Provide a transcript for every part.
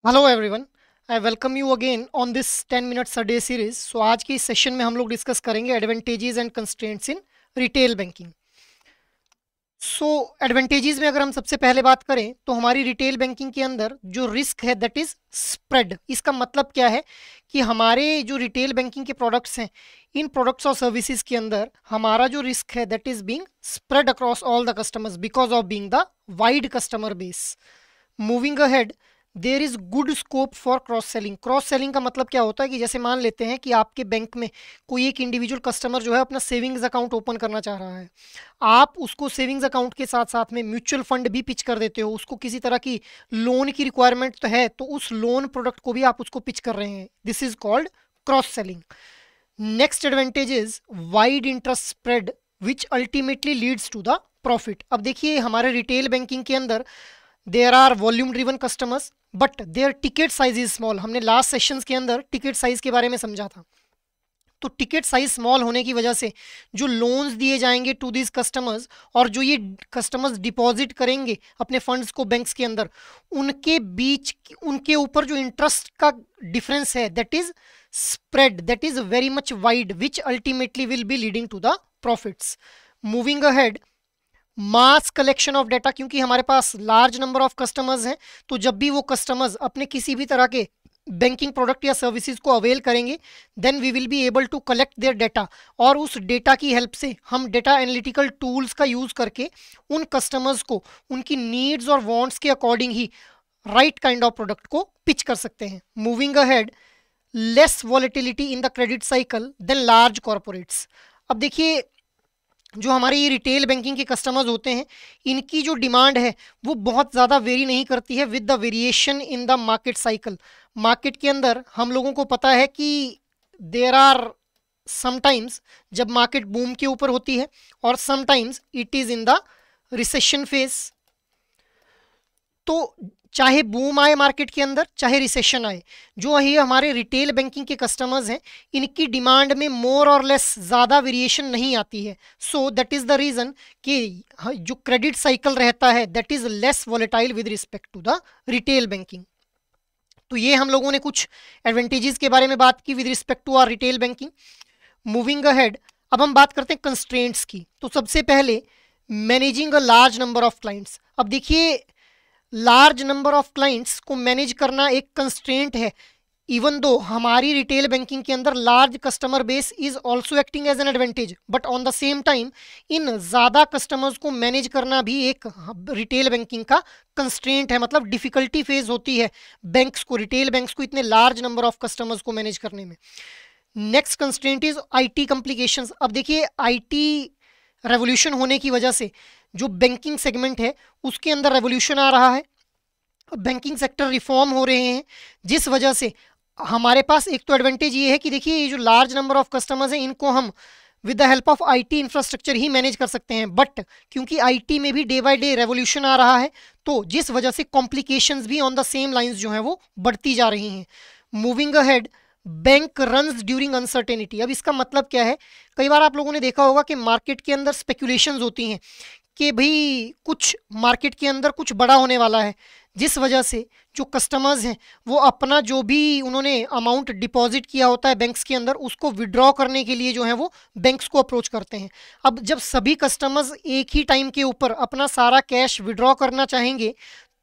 Hello everyone. I welcome you again on this 10 minutes a day series. So आज के इस session में हम लोग डिस्कस करेंगे advantages and constraints in retail banking. So advantages में अगर हम सबसे पहले बात करें तो हमारी रिटेल बैंकिंग के अंदर जो रिस्क है दैट इज स्प्रेड। इसका मतलब क्या है कि हमारे जो रिटेल बैंकिंग के प्रोडक्ट्स हैं, इन प्रोडक्ट्स और सर्विसेज के अंदर हमारा जो रिस्क है that is being spread across all the customers because of being the wide customer base. Moving ahead, there is good scope for cross selling. Cross selling का मतलब क्या होता है कि जैसे मान लेते हैं कि आपके बैंक में कोई एक इंडिविजुअल कस्टमर जो है अपना सेविंग्स अकाउंट ओपन करना चाह रहा है, आप उसको सेविंग्स अकाउंट के साथ साथ में म्यूचुअल फंड भी पिच कर देते हो। उसको किसी तरह की लोन की रिक्वायरमेंट तो है तो उस लोन प्रोडक्ट को भी आप उसको पिच कर रहे हैं। This is called cross selling. Next advantage is wide interest spread which ultimately leads to the profit. अब देखिए हमारे रिटेल बैंकिंग के अंदर there are volume driven customers but their ticket size is small. हमने last sessions के अंदर ticket size के बारे में समझा था। तो टिकट साइज स्मॉल होने की वजह से जो लोन्स दिए जाएंगे टू दिस कस्टमर्स और जो ये कस्टमर्स डिपॉजिट करेंगे अपने फंड्स को बैंक्स के अंदर, उनके बीच उनके ऊपर जो इंटरेस्ट का डिफरेंस है that is spread, that is very much wide which ultimately will be leading to the profits. Moving ahead, mass collection of data, क्योंकि हमारे पास लार्ज नंबर ऑफ कस्टमर्स हैं तो जब भी वो कस्टमर्स अपने किसी भी तरह के बैंकिंग प्रोडक्ट या सर्विसेज को अवेल करेंगे then we will be able to collect their data, और उस डेटा की हेल्प से हम डेटा एनालिटिकल टूल्स का यूज करके उन कस्टमर्स को उनकी नीड्स और वांट्स के अकॉर्डिंग ही राइट काइंड ऑफ प्रोडक्ट को पिच कर सकते हैं। Moving ahead, less volatility in the credit cycle than large corporates. अब देखिए जो हमारे ये रिटेल बैंकिंग के कस्टमर्स होते हैं, इनकी जो डिमांड है वो बहुत ज़्यादा वेरी नहीं करती है with the variation in the market cycle. Market के अंदर हम लोगों को पता है कि देर आर समटाइम्स जब मार्केट बूम के ऊपर होती है और sometimes it is in the recession phase. तो चाहे बूम आए मार्केट के अंदर चाहे रिसेशन आए, जो ये हमारे रिटेल बैंकिंग के कस्टमर्स हैं इनकी डिमांड में मोर और लेस ज़्यादा वेरिएशन नहीं आती है। So that is the reason कि जो क्रेडिट साइकिल रहता है that is less volatile with respect to the retail banking. तो ये हम लोगों ने कुछ एडवांटेजेस के बारे में बात की with respect to our retail banking. Moving ahead, अब हम बात करते हैं कंस्ट्रेंट्स की। तो सबसे पहले managing a large number of clients. अब देखिए लार्ज नंबर ऑफ क्लाइंट्स को मैनेज करना एक कंस्ट्रेंट है। इवन दो हमारी रिटेल बैंकिंग के अंदर large customer base is also acting as an advantage, but on the same time इन ज़्यादा कस्टमर्स को मैनेज करना भी एक रिटेल बैंकिंग का कंस्ट्रेंट है। मतलब डिफिकल्टी फेज होती है बैंक्स को, रिटेल बैंक्स को इतने लार्ज नंबर ऑफ कस्टमर्स को मैनेज करने में। Next constraint is IT complications. अब देखिए आईटी रेवोल्यूशन होने की वजह से जो बैंकिंग सेगमेंट है उसके अंदर रेवोल्यूशन आ रहा है, बैंकिंग सेक्टर रिफॉर्म हो रहे हैं, जिस वजह से हमारे पास एक तो एडवांटेज ये है कि देखिए ये जो लार्ज नंबर ऑफ कस्टमर्स हैं इनको हम with the help of IT infrastructure he manage कर सकते हैं। बट क्योंकि आईटी में भी डे बाय डे रेवोल्यूशन आ रहा है तो जिस वजह से कॉम्प्लिकेशंस भी ऑन द सेम लाइंस जो है वो बढ़ती जा रही हैं। Moving ahead, bank runs during uncertainty. अब इसका मतलब क्या है, कई बार आप लोगों ने देखा होगा कि मार्केट के अंदर स्पेकुलेशंस होती हैं कि भाई कुछ मार्केट के अंदर कुछ बड़ा होने वाला है, जिस वजह से जो कस्टमर्स हैं वो अपना जो भी उन्होंने अमाउंट डिपॉजिट किया होता है बैंक्स के अंदर उसको विड्रॉ करने के लिए जो है वो बैंक्स को अप्रोच करते हैं। अब जब सभी कस्टमर्स एक ही टाइम के ऊपर अपना सारा कैश विड्रॉ करना चाहेंगे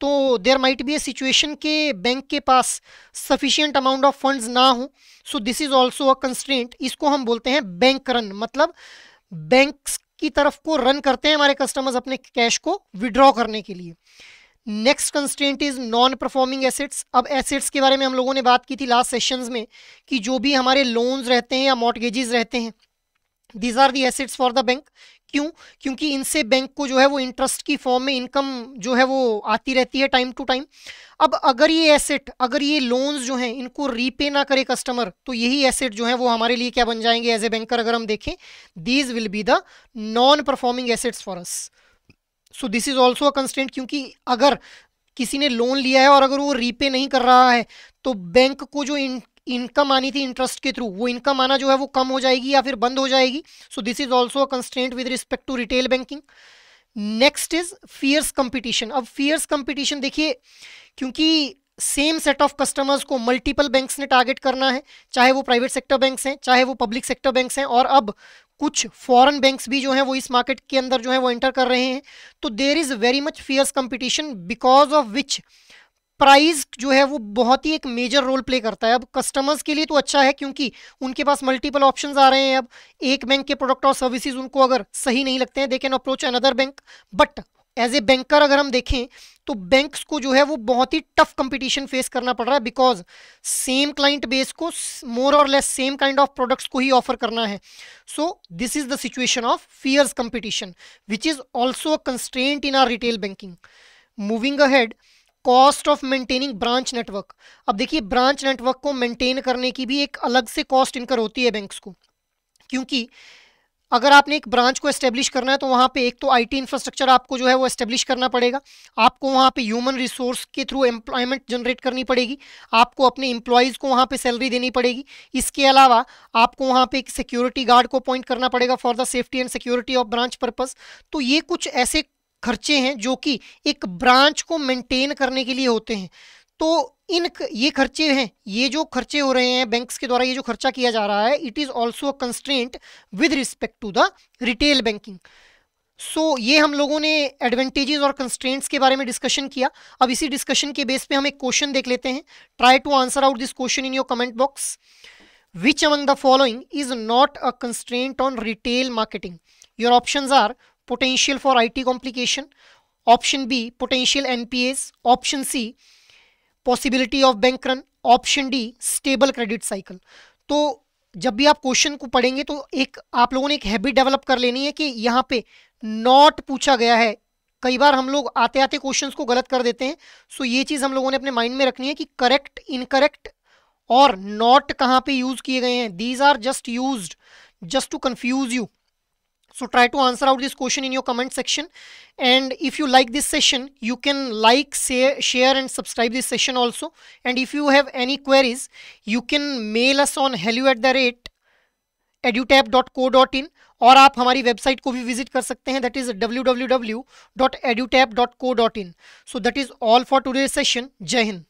तो there might be a situation के बैंक के पास सफिशिएंट अमाउंट ऑफ फंड्स ना हो। So this is also a constraint. इसको हम बोलते हैं बैंक रन, मतलब बैंक्स की तरफ को रन करते हैं हमारे कस्टमर्स अपने कैश को विड्रॉ करने के लिए। Next constraint is non performing assets. अब एसेट्स के बारे में हम लोगों ने बात की थी लास्ट सेशंस में कि जो भी हमारे लोन्स रहते हैं या मॉर्टगेजेस रहते हैं these are the assets for the bank. क्यों? क्योंकि इनसे बैंक को जो है वो इंटरेस्ट की फॉर्म में इनकम जो है वो आती रहती है टाइम टू टाइम। अब अगर ये एसेट, अगर ये लोन्स जो हैं इनको रीपे ना करे कस्टमर तो यही एसेट जो है वो हमारे लिए क्या बन जाएंगे एज ए बैंकर अगर हम देखें, these will be the non performing assets for us. So this is also a constraint, क्योंकि अगर किसी ने लोन लिया है और अगर वो रीपे नहीं कर रहा है तो बैंक को जो इनकम आनी थी इंटरेस्ट के थ्रू वो इनकम आना जो है वो कम हो जाएगी या फिर बंद हो जाएगी। So this is also a constraint with respect to retail banking. Next is fierce competition. अब फियर्स कंपटीशन देखिए, क्योंकि सेम सेट ऑफ कस्टमर्स को मल्टीपल बैंक्स ने टारगेट करना है, चाहे वो प्राइवेट सेक्टर बैंक्स हैं, चाहे वो पब्लिक सेक्टर बैंक्स हैं, और अब कुछ फॉरेन बैंक्स भी जो हैं वो इस मार्केट के अंदर जो है वो एंटर कर रहे हैं। तो there is very much fierce competition, because of which price जो है वो बहुत ही एक मेजर रोल प्ले करता है। अब कस्टमर्स के लिए तो अच्छा है क्योंकि उनके पास मल्टीपल ऑप्शंस आ रहे हैं। अब एक बैंक के प्रोडक्ट और सर्विसेज उनको अगर सही नहीं लगते हैं, they can approach another bank. But as a banker अगर हम देखें तो बैंक्स को जो है वो बहुत ही टफ कंपटीशन फेस करना पड़ रहा है, बिकॉज सेम क्लाइंट बेस को मोर और less same kind of products को ही ऑफर करना है। So this is the situation of fierce competition which is also a constraint in our retail banking. Moving ahead, cost of maintaining branch network. अब देखिए, branch network को maintain करने की भी एक अलग से कॉस्ट इनकर होती है बैंक्स को, क्योंकि अगर आपने एक ब्रांच को एस्टेब्लिश करना है तो वहाँ पे एक तो आईटी इंफ्रास्ट्रक्चर आपको जो है वो एस्टेब्लिश करना पड़ेगा, आपको वहाँ पे ह्यूमन रिसोर्स के थ्रू एम्प्लॉयमेंट जनरेट करनी पड़ेगी, आपको अपने एम्प्लॉयज़ को वहाँ पे सैलरी देनी पड़ेगी। इसके अलावा आपको वहाँ पे एक सिक्योरिटी गार्ड को अपॉइंट करना पड़ेगा for the safety and security of branch purpose. तो ये कुछ ऐसे खर्चे हैं जो कि एक ब्रांच को मेंटेन करने के लिए होते हैं। तो ये खर्चे हैं, ये जो खर्चे हो रहे हैं बैंक्स के द्वारा, ये जो खर्चा किया जा रहा है, it is also a constraint with respect to the retail banking. So ये हम लोगों ने एडवांटेजेस और कंस्ट्रेंट्स के बारे में डिस्कशन किया। अब इसी डिस्कशन के बेस पे हम एक क्वेश्चन देख लेते हैं। Try to answer out this question in your comment box. Which among the following is not a constraint on retail marketing? Your options are potential for IT complication, option B potential NPAs, option C possibility of bank run, option D stable credit cycle। तो जब भी आप question को पढ़ेंगे तो एक आप लोगों ने एक हैबिट डेवलप कर लेनी है कि यहाँ पे नॉट पूछा गया है। कई बार हम लोग आते आते क्वेश्चंस को गलत कर देते हैं। सो ये चीज़ हम लोगों ने अपने माइंड में रखनी है कि करेक्ट, इनकरेक्ट और नॉट कहाँ पे यूज किए गए हैं। These are just used just to confuse you. So try to answer out this question in your comment section, and if you like this session you can like, share and subscribe this session also, and if you have any queries you can mail us on hello@edutap.co.in, और आप हमारी website को भी visit कर सकते हैं, that is www.edutap.co.in. So that is all for today's session. जय हिंद।